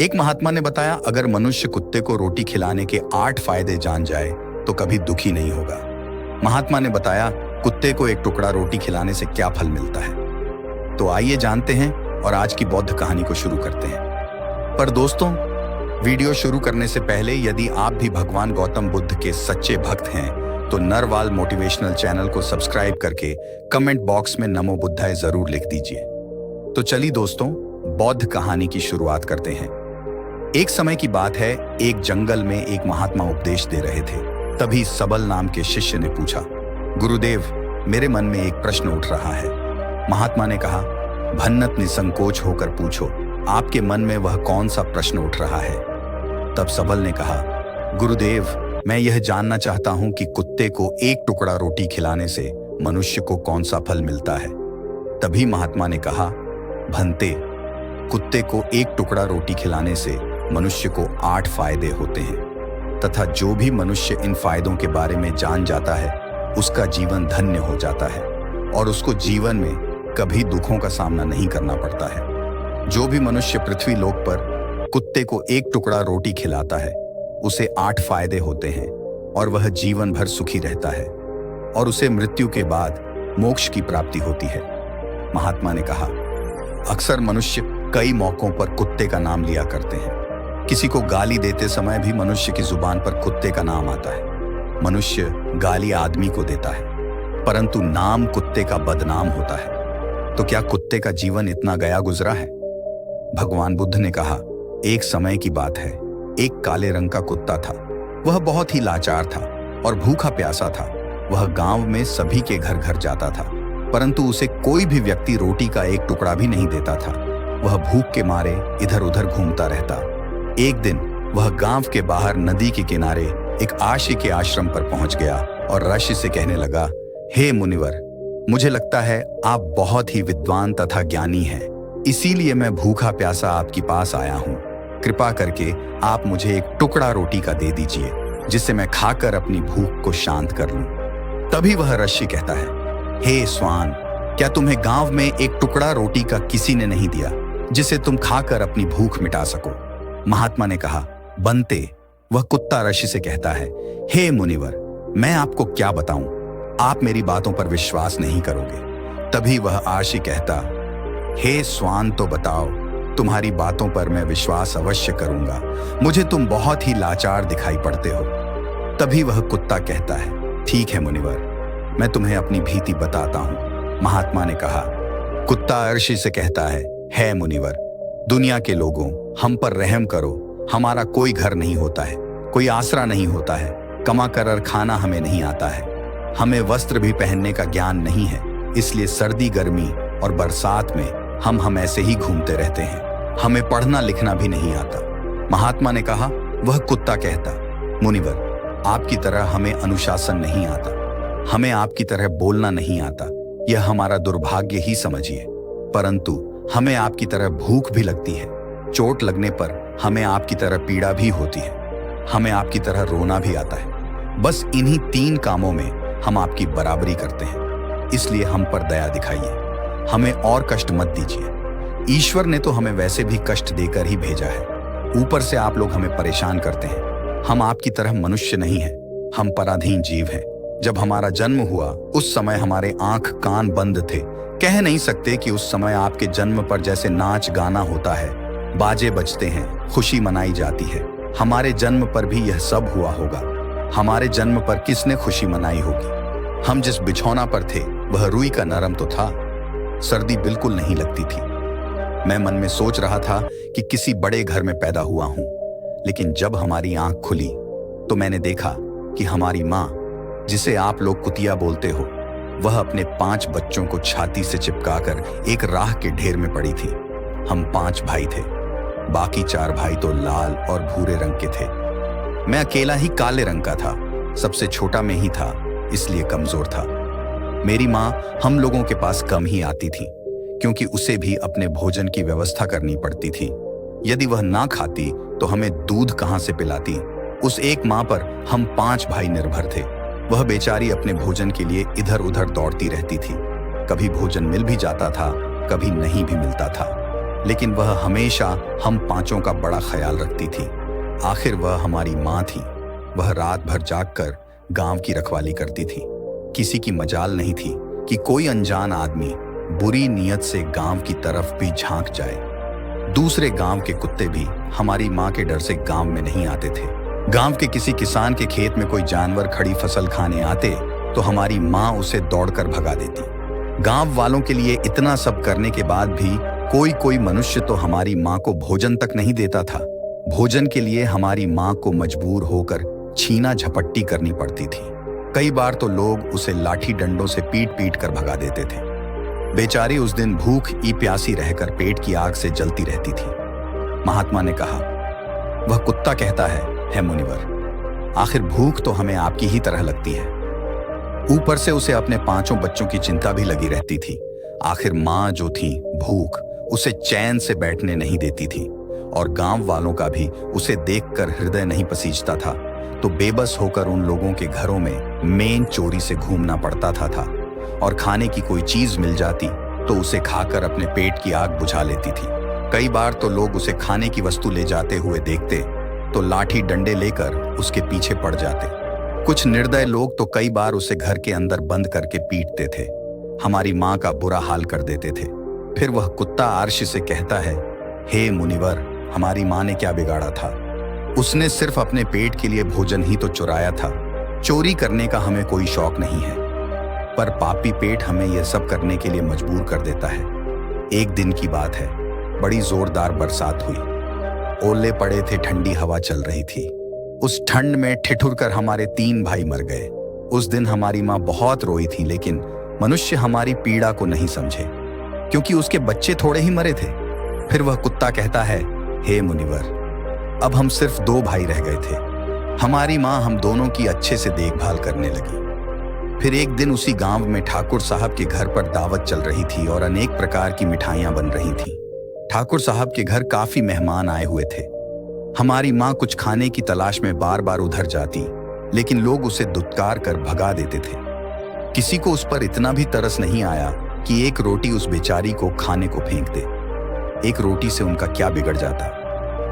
एक महात्मा ने बताया, अगर मनुष्य कुत्ते को रोटी खिलाने के 8 फायदे जान जाए तो कभी दुखी नहीं होगा। महात्मा ने बताया, कुत्ते को एक टुकड़ा रोटी खिलाने से क्या फल मिलता है। तो आइए जानते हैं और आज की बौद्ध कहानी को शुरू करते हैं। पर दोस्तों, वीडियो शुरू करने से पहले यदि आप भी भगवान गौतम बुद्ध के सच्चे भक्त हैं तो नरवाल मोटिवेशनल चैनल को सब्सक्राइब करके कमेंट बॉक्स में नमो बुद्धाय जरूर लिख दीजिए। तो चलिए दोस्तों, बौद्ध कहानी की शुरुआत करते हैं। एक समय की बात है, एक जंगल में एक महात्मा उपदेश दे रहे थे। तभी सबल नाम के शिष्य ने पूछा, गुरुदेव, मेरे मन में एक प्रश्न उठ रहा है। महात्मा ने कहा, भन्नत निसंकोच होकर पूछो, आपके मन में वह कौन सा प्रश्न उठ रहा है। तब सबल ने कहा, गुरुदेव, मैं यह जानना चाहता हूं कि कुत्ते को एक टुकड़ा रोटी खिलाने से मनुष्य को कौन सा फल मिलता है। तभी महात्मा ने कहा, भंते, कुत्ते को एक टुकड़ा रोटी खिलाने से मनुष्य को 8 फायदे होते हैं तथा जो भी मनुष्य इन फायदों के बारे में जान जाता है उसका जीवन धन्य हो जाता है और उसको जीवन में कभी दुखों का सामना नहीं करना पड़ता है। जो भी मनुष्य पृथ्वी लोक पर कुत्ते को एक टुकड़ा रोटी खिलाता है उसे 8 फायदे होते हैं और वह जीवन भर सुखी रहता है और उसे मृत्यु के बाद मोक्ष की प्राप्ति होती है। महात्मा ने कहा, अक्सर मनुष्य कई मौकों पर कुत्ते का नाम लिया करते हैं। किसी को गाली देते समय भी मनुष्य की जुबान पर कुत्ते का नाम आता है। मनुष्य गाली आदमी को देता है परंतु नाम कुत्ते का बदनाम होता है। तो क्या कुत्ते का जीवन इतना गया गुजरा है? भगवान बुद्ध ने कहा, एक समय की बात है, एक काले रंग का कुत्ता था। वह बहुत ही लाचार था और भूखा प्यासा था। वह गांव में सभी के घर घर जाता था परंतु उसे कोई भी व्यक्ति रोटी का एक टुकड़ा भी नहीं देता था। वह भूख के मारे इधर उधर घूमता रहता। एक दिन वह गांव के बाहर नदी के किनारे एक आशी के आश्रम पर पहुंच गया और ऋषि से कहने लगा, हे मुनिवर, मुझे लगता है आप बहुत ही विद्वान तथा ज्ञानी हैं, इसीलिए मैं भूखा प्यासा आपके पास आया हूं। कृपा करके आप मुझे एक टुकड़ा रोटी का दे दीजिए जिससे मैं खाकर अपनी भूख को शांत कर लूं। तभी वह ऋषि कहता है, हे स्वान, क्या तुम्हें गांव में एक टुकड़ा रोटी का किसी ने नहीं दिया जिसे तुम खाकर अपनी भूख मिटा सको? महात्मा ने कहा, बनते। वह कुत्ता ऋषि से कहता है, हे मुनिवर, मैं आपको क्या बताऊं, आप मेरी बातों पर विश्वास नहीं करोगे। तभी वह आशी कहता, हे स्वान, तो बताओ, तुम्हारी बातों पर मैं विश्वास अवश्य करूंगा। मुझे तुम बहुत ही लाचार दिखाई पड़ते हो। तभी वह कुत्ता कहता है, ठीक है मुनिवर, मैं तुम्हें अपनी भीति बताता हूं। महात्मा ने कहा, कुत्ता ऋषि से कहता है, हे मुनिवर, दुनिया के लोगों, हम पर रहम करो। हमारा कोई घर नहीं होता है, कोई आसरा नहीं होता है, कमा कर खाना हमें नहीं आता है, हमें वस्त्र भी पहनने का ज्ञान नहीं है, इसलिए सर्दी गर्मी और बरसात में हम ऐसे ही घूमते रहते हैं, हमें पढ़ना लिखना भी नहीं आता। महात्मा ने कहा, वह कुत्ता कहता, मुनिवर, आपकी तरह हमें अनुशासन नहीं आता, हमें आपकी तरह बोलना नहीं आता, यह हमारा दुर्भाग्य ही समझिए, परंतु हमें आपकी तरह भूख भी लगती है, चोट लगने पर हमें आपकी तरह पीड़ा भी होती है, हमें आपकी तरह रोना भी आता है। बस इन्हीं 3 कामों में हम आपकी बराबरी करते हैं, इसलिए हम पर दया दिखाइए, हमें और कष्ट मत दीजिए। ईश्वर ने तो हमें वैसे भी कष्ट देकर ही भेजा है, ऊपर से आप लोग हमें परेशान करते हैं। हम आपकी तरह मनुष्य नहीं हैं, हम पराधीन जीव हैं। जब हमारा जन्म हुआ उस समय हमारे आंख कान बंद थे, कह नहीं सकते कि उस समय आपके जन्म पर जैसे नाच गाना होता है, बाजे बजते हैं, खुशी मनाई जाती है, हमारे जन्म पर भी यह सब हुआ होगा। हमारे जन्म पर किसने खुशी मनाई होगी? हम जिस बिछौना पर थे वह रुई का नरम तो था, सर्दी बिल्कुल नहीं लगती थी। मैं मन में सोच रहा था कि किसी बड़े घर में पैदा हुआ हूं, लेकिन जब हमारी आंख खुली तो मैंने देखा कि हमारी माँ, जिसे आप लोग कुतिया बोलते हो, वह अपने 5 बच्चों को छाती से चिपकाकर एक राख के ढेर में पड़ी थी। हम 5 भाई थे, बाकी 4 भाई तो लाल और भूरे रंग के थे। मैं अकेला ही काले रंग का था, सबसे छोटा में ही था, इसलिए कमजोर था। मेरी माँ हम लोगों के पास कम ही आती थी क्योंकि उसे भी अपने भोजन की व्यवस्था करनी पड़ती थी। यदि वह ना खाती तो हमें दूध कहाँ से पिलाती? उस एक माँ पर हम 5 भाई निर्भर थे। वह बेचारी अपने भोजन के लिए इधर उधर दौड़ती रहती थी। कभी भोजन मिल भी जाता था, कभी नहीं भी मिलता था। लेकिन वह हमेशा हम पांचों का बड़ा ख्याल रखती थी। आखिर वह हमारी माँ थी। वह रात भर जागकर गांव की रखवाली करती थी। किसी की मजाल नहीं थी कि कोई अनजान आदमी बुरी नीयत से गांव की तरफ भी झांक जाए। दूसरे गांव के कुत्ते भी हमारी माँ के डर से गांव में नहीं आते थे। गांव के किसी किसान के खेत में कोई जानवर खड़ी फसल खाने आते तो हमारी माँ उसे दौड़कर भगा देती। गांव वालों के लिए इतना सब करने के बाद भी कोई मनुष्य तो हमारी माँ को भोजन तक नहीं देता था। भोजन के लिए हमारी माँ को मजबूर होकर छीना झपट्टी करनी पड़ती थी। कई बार तो लोग उसे लाठी डंडों से पीट कर भगा देते थे। बेचारी उस दिन भूख ई प्यासी रहकर पेट की आग से जलती रहती थी। महात्मा ने कहा, वह कुत्ता कहता है मुनिवर, आखिर भूख तो हमें आपकी ही तरह लगती है। ऊपर से उसे अपने पांचों बच्चों की चिंता भी लगी रहती थी। आखिर माँ जो थी, भूख उसे चैन से बैठने नहीं देती थी और गांव वालों का भी उसे देखकर हृदय नहीं पसीजता था, तो बेबस होकर उन लोगों के घरों में मेन चोरी से घूमना पड़ता था और खाने की कोई चीज मिल जाती तो उसे खाकर अपने पेट की आग बुझा लेती थी। कई बार तो लोग उसे खाने की वस्तु ले जाते हुए देखते तो लाठी डंडे लेकर उसके पीछे पड़ जाते। कुछ निर्दय लोग तो कई बार उसे घर के अंदर बंद करके पीटते थे, हमारी माँ का बुरा हाल कर देते थे। फिर वह कुत्ता अर्श से कहता है, हे मुनिवर, हमारी माँ ने क्या बिगाड़ा था? उसने सिर्फ अपने पेट के लिए भोजन ही तो चुराया था। चोरी करने का हमें कोई शौक नहीं है, पर पापी पेट हमें यह सब करने के लिए मजबूर कर देता है। एक दिन की बात है, बड़ी जोरदार बरसात हुई। ओले पड़े थे, ठंडी हवा चल रही थी। उस ठंड में ठिठुर कर हमारे 3 भाई मर गए। उस दिन हमारी माँ बहुत रोई थी, लेकिन मनुष्य हमारी पीड़ा को नहीं समझे, क्योंकि उसके बच्चे थोड़े ही मरे थे। फिर वह कुत्ता कहता है, हे मुनिवर, अब हम सिर्फ 2 भाई रह गए थे। हमारी माँ हम दोनों की अच्छे से देखभाल करने लगी। फिर एक दिन उसी गांव में ठाकुर साहब के घर पर दावत चल रही थी और अनेक प्रकार की मिठाइयां बन रही थीं। ठाकुर साहब के घर काफी मेहमान आए हुए थे। हमारी माँ कुछ खाने की तलाश में बार बार उधर जाती, लेकिन लोग उसे दुत्कार कर भगा देते थे। किसी को उस पर इतना भी तरस नहीं आया कि एक रोटी उस बेचारी को खाने को फेंक दे। एक रोटी से उनका क्या बिगड़ जाता।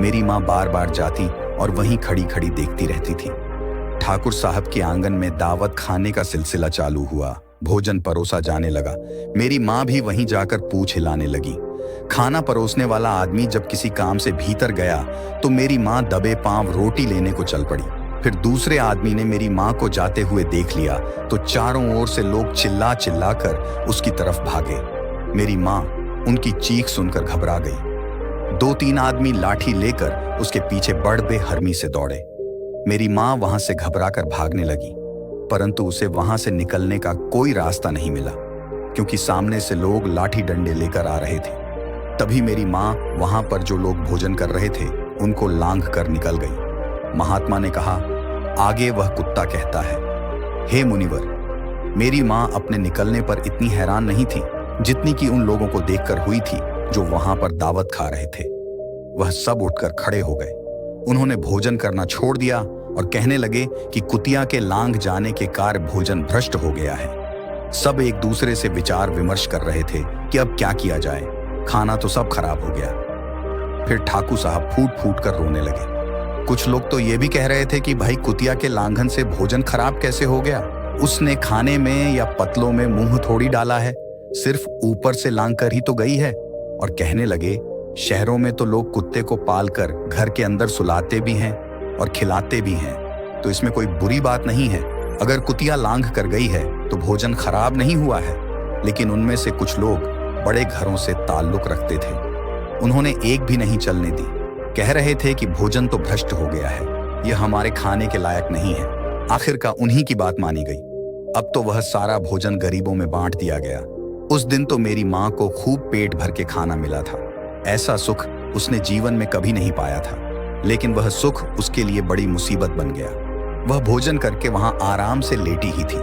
मेरी माँ बार बार जाती और वहीं खड़ी खड़ी देखती रहती थी। ठाकुर साहब के आंगन में दावत खाने का सिलसिला चालू हुआ। भोजन परोसा जाने लगा। मेरी माँ भी वहीं जाकर पूंछ हिलाने लगी। खाना परोसने वाला आदमी जब किसी काम से भीतर गया तो मेरी माँ दबे पांव रोटी लेने को चल पड़ी। फिर दूसरे आदमी ने मेरी माँ को जाते हुए देख लिया तो चारों ओर से लोग चिल्ला चिल्ला कर उसकी तरफ भागे। मेरी माँ उनकी चीख सुनकर घबरा गई। 2-3 आदमी लाठी लेकर उसके पीछे बड़ बेहरमी से दौड़े। मेरी माँ वहां से घबरा कर भागने लगी, परंतु उसे वहां से निकलने का कोई रास्ता नहीं मिला, क्योंकि सामने से लोग लाठी डंडे लेकर आ रहे थे। तभी मेरी माँ वहां पर जो लोग भोजन कर रहे थे उनको लांघ कर निकल गई। महात्मा ने कहा, आगे वह कुत्ता कहता है, हे मुनिवर, मेरी माँ अपने निकलने पर इतनी हैरान नहीं थी जितनी कि उन लोगों को देखकर हुई थी जो वहां पर दावत खा रहे थे। वह सब उठकर खड़े हो गए। उन्होंने भोजन करना छोड़ दिया और कहने लगे कि कुतिया के लांघ जाने के कारण भोजन भ्रष्ट हो गया है। सब एक दूसरे से विचार विमर्श कर रहे थे कि अब क्या किया जाए, खाना तो सब खराब हो गया। फिर ठाकुर साहब फूट फूट कर रोने लगे। कुछ लोग तो ये भी कह रहे थे कि भाई कुतिया के लांघन से भोजन खराब कैसे हो गया? उसने खाने में या पतलों में मुंह थोड़ी डाला है, सिर्फ ऊपर से लांघ कर ही तो गई है। और कहने लगे, शहरों में तो लोग कुत्ते को पालकर घर के अंदर सुलाते भी हैं और खिलाते भी हैं, तो इसमें कोई बुरी बात नहीं है। अगर कुतिया लांघ कर गई है तो भोजन खराब नहीं हुआ है। लेकिन उनमें से कुछ लोग बड़े घरों से ताल्लुक रखते थे, उन्होंने एक भी नहीं चलने दी। कह रहे थे कि भोजन तो भ्रष्ट हो गया है, यह हमारे खाने के लायक नहीं है। आखिरकार उन्हीं की बात मानी गई। अब तो वह सारा भोजन गरीबों में बांट दिया गया। उस दिन तो मेरी माँ को खूब पेट भर के खाना मिला था। ऐसा सुख उसने जीवन में कभी नहीं पाया था, लेकिन वह सुख उसके लिए बड़ी मुसीबत बन गया। वह भोजन करके वहां आराम से लेटी ही थी।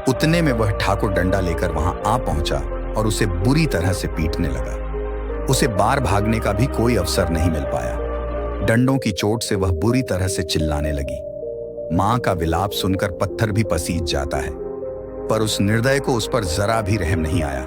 उतने में वह ठाकुर डंडा लेकर वहां आ पहुंचा और उसे बुरी तरह से पीटने लगा। उसे बाहर भागने का भी कोई अवसर नहीं मिल पाया। डंडों की चोट से वह बुरी तरह से चिल्लाने लगी। मां का विलाप सुनकर पत्थर भी पसीज जाता है, पर उस निर्दय को उस पर जरा भी रहम नहीं आया।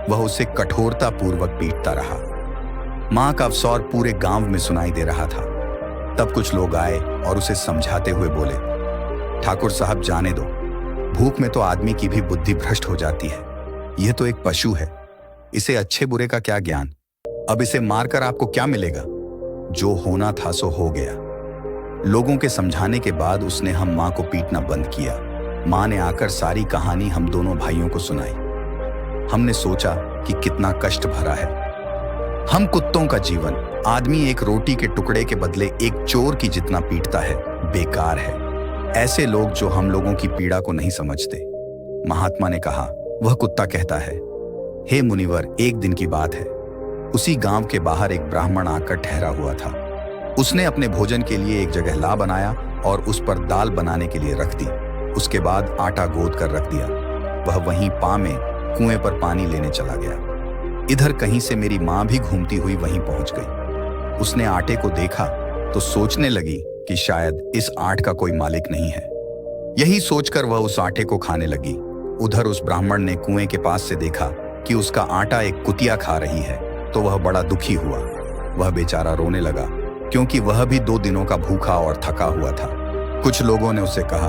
वह उसे कठोरता पूर्वक पीटता रहा। मां का अफसोस पूरे गांव में सुनाई दे रहा था। तब कुछ लोग आए और उसे समझाते हुए बोले, ठाकुर साहब जाने दो, भूख में तो आदमी की भी बुद्धि भ्रष्ट हो जाती है। यह तो एक पशु है, इसे अच्छे बुरे का क्या ज्ञान। अब इसे मारकर आपको क्या मिलेगा? जो होना था सो हो गया। लोगों के समझाने के बाद उसने हम मां को पीटना बंद किया। मां ने आकर सारी कहानी हम दोनों भाइयों को सुनाई। हमने सोचा कि कितना कष्ट भरा है। हम कुत्तों का जीवन, आदमी एक रोटी के टुकड़े के बदले एक चोर की जितना पीटता है, बेकार है। ऐसे लोग जो हम लोगों की पीड़ा को नहीं समझते। महात्मा ने कहा, वह कुत्ता कहता है, हे मुनिवर, एक दिन की बात है। उसी गांव के बाहर एक ब्राह्मण आकर ठहरा हुआ था। उसने अपने भोजन के लिए एक जगह ला बनाया और उस पर दाल बनाने के लिए रख दी। उसके बाद आटा गोद कर रख दिया। वह वहीं पा में कुएं पर पानी लेने चला गया। इधर कहीं से मेरी मां भी घूमती हुई वहीं पहुंच गई। उसने आटे को देखा तो सोचने लगी कि शायद इस आट का कोई मालिक नहीं है। यही सोचकर वह उस आटे को खाने लगी। उधर उस ब्राह्मण ने कुएं के पास से देखा कि उसका आटा एक कुतिया खा रही है, तो वह बड़ा दुखी हुआ। वह बेचारा रोने लगा, क्योंकि वह भी 2 दिनों का भूखा और थका हुआ था। कुछ लोगों ने उससे कहा,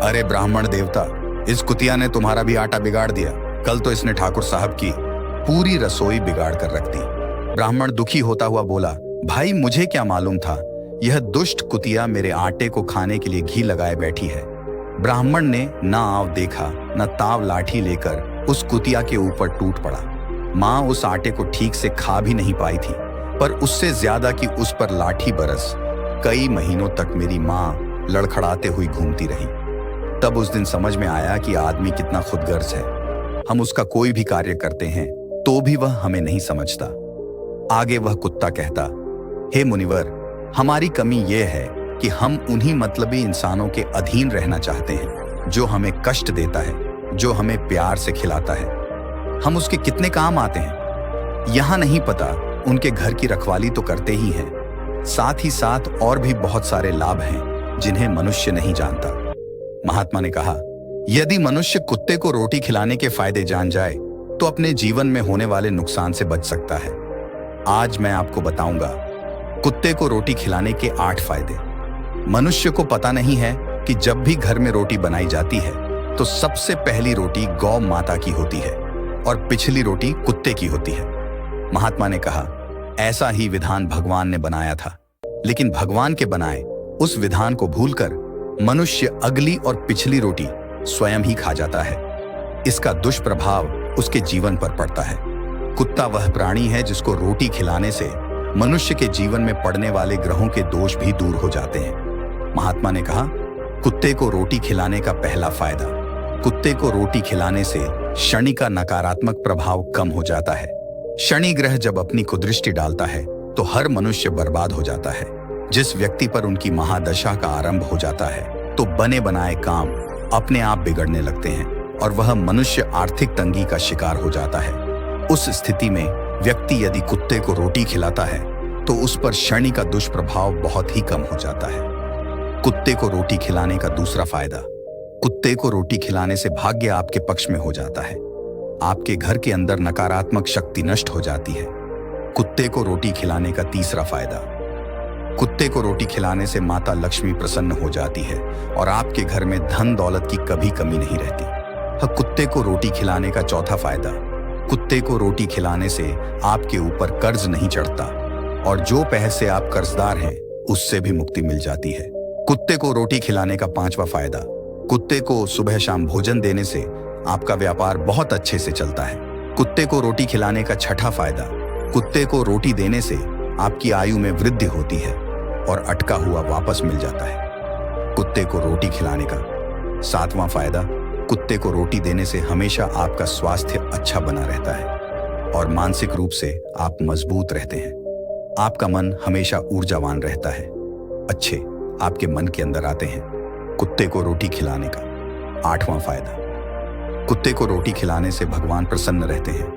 अरे ब्राह्मण देवता, इस कुतिया ने तुम्हारा भी आटा बिगाड़ दिया। कल तो इसने ठाकुर साहब की पूरी रसोई बिगाड़ कर रख दी। ब्राह्मण दुखी होता हुआ बोला, भाई मुझे क्या मालूम था, यह दुष्ट कुतिया मेरे आटे को खाने के लिए घी लगाए बैठी है। ब्राह्मण ने न आव देखा न ताव लाठी लेकर उस कुतिया के ऊपर टूट पड़ा। मां उस आटे को ठीक से खा भी नहीं पाई थी, पर उससे ज्यादा कि उस पर लाठी बरस कई महीनों तक मेरी मां लड़खड़ाते हुई घूमती रही। तब उस दिन समझ में आया कि आदमी कितना खुदगर्ज है। हम उसका कोई भी कार्य करते हैं तो भी वह हमें नहीं समझता। आगे वह कुत्ता कहता, हे मुनिवर, हमारी कमी यह है कि हम उन्हीं मतलबी इंसानों के अधीन रहना चाहते हैं जो हमें कष्ट देता है, जो हमें प्यार से खिलाता है। हम उसके कितने काम आते हैं, यहां नहीं पता। उनके घर की रखवाली तो करते ही हैं, साथ ही साथ और भी बहुत सारे लाभ हैं जिन्हें मनुष्य नहीं जानता। महात्मा ने कहा, यदि मनुष्य कुत्ते को रोटी खिलाने के फायदे जान जाए तो अपने जीवन में होने वाले नुकसान से बच सकता है। आज मैं आपको बताऊंगा कुत्ते को रोटी खिलाने के 8 फायदे। मनुष्य को पता नहीं है कि जब भी घर में रोटी बनाई जाती है तो सबसे पहली रोटी गौ माता की होती है और पिछली रोटी कुत्ते की होती है। महात्मा ने कहा, ऐसा ही विधान भगवान ने बनाया था, लेकिन भगवान के बनाए उस विधान को भूलकर मनुष्य अगली और पिछली रोटी स्वयं ही खा जाता है। इसका दुष्प्रभाव उसके जीवन पर पड़ता है। कुत्ता वह प्राणी है जिसको रोटी खिलाने से मनुष्य के जीवन में पड़ने वाले ग्रहों के दोष भी दूर हो जाते हैं। महात्मा ने कहा, कुत्ते को रोटी खिलाने का पहला फायदा, कुत्ते को रोटी खिलाने से शनि का नकारात्मक प्रभाव कम हो जाता है। शनि ग्रह जब अपनी कुदृष्टि डालता है तो हर मनुष्य बर्बाद हो जाता है। जिस व्यक्ति पर उनकी महादशा का आरंभ हो जाता है तो बने बनाए काम अपने आप बिगड़ने लगते हैं और वह मनुष्य आर्थिक तंगी का शिकार हो जाता है। उस स्थिति में व्यक्ति यदि कुत्ते को रोटी खिलाता है तो उस पर शनि का दुष्प्रभाव बहुत ही कम हो जाता है। कुत्ते को रोटी खिलाने का दूसरा फायदा, कुत्ते को रोटी खिलाने से भाग्य आपके पक्ष में हो जाता है। आपके घर के अंदर नकारात्मक शक्ति नष्ट हो जाती है। कुत्ते को रोटी खिलाने का तीसरा फायदा, कुत्ते को रोटी खिलाने से माता लक्ष्मी प्रसन्न हो जाती है और आपके घर में धन दौलत की कभी कमी नहीं रहती। कुत्ते को रोटी खिलाने का चौथा फायदा, कुत्ते को रोटी खिलाने से आपके ऊपर कर्ज नहीं चढ़ता और जो पैसे आप कर्जदार हैं उससे भी मुक्ति मिल जाती है। कुत्ते को रोटी खिलाने का पांचवा फायदा, कुत्ते को सुबह शाम भोजन देने से आपका व्यापार बहुत अच्छे से चलता है। कुत्ते को रोटी खिलाने का छठा फायदा, कुत्ते को रोटी देने से आपकी आयु में वृद्धि होती है और अटका हुआ वापस मिल जाता है। कुत्ते को रोटी खिलाने का सातवां फायदा, कुत्ते को रोटी देने से हमेशा आपका स्वास्थ्य अच्छा बना रहता है और मानसिक रूप से आप मजबूत रहते हैं। आपका मन हमेशा ऊर्जावान रहता है, अच्छे आपके मन के अंदर आते हैं। कुत्ते को रोटी खिलाने का आठवां फायदा, कुत्ते को रोटी खिलाने से भगवान प्रसन्न रहते हैं,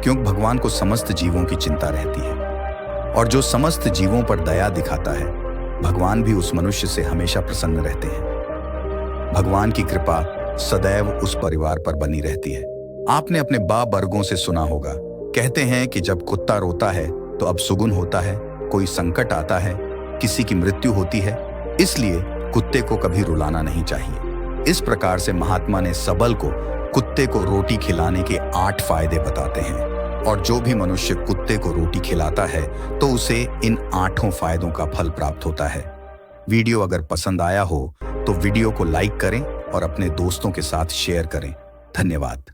क्योंकि भगवान को समस्त जीवों की चिंता रहती है और जो समस्त जीवों पर दया दिखाता है भगवान भी उस मनुष्य से हमेशा प्रसन्न रहते हैं। भगवान की कृपा सदैव उस परिवार पर बनी रहती है। आपने अपने बाप वर्गों से सुना होगा, कहते हैं कि जब कुत्ता रोता है तो अब सुगुन होता है, कोई संकट आता है, किसी की मृत्यु होती है, इसलिए कुत्ते को कभी रुलाना नहीं चाहिए। इस प्रकार से महात्मा ने सबल को कुत्ते को रोटी खिलाने के 8 फायदे बताते हैं, और जो भी मनुष्य कुत्ते को रोटी खिलाता है तो उसे इन 8 फायदों का फल प्राप्त होता है। वीडियो अगर पसंद आया हो तो वीडियो को लाइक करें और अपने दोस्तों के साथ शेयर करें। धन्यवाद।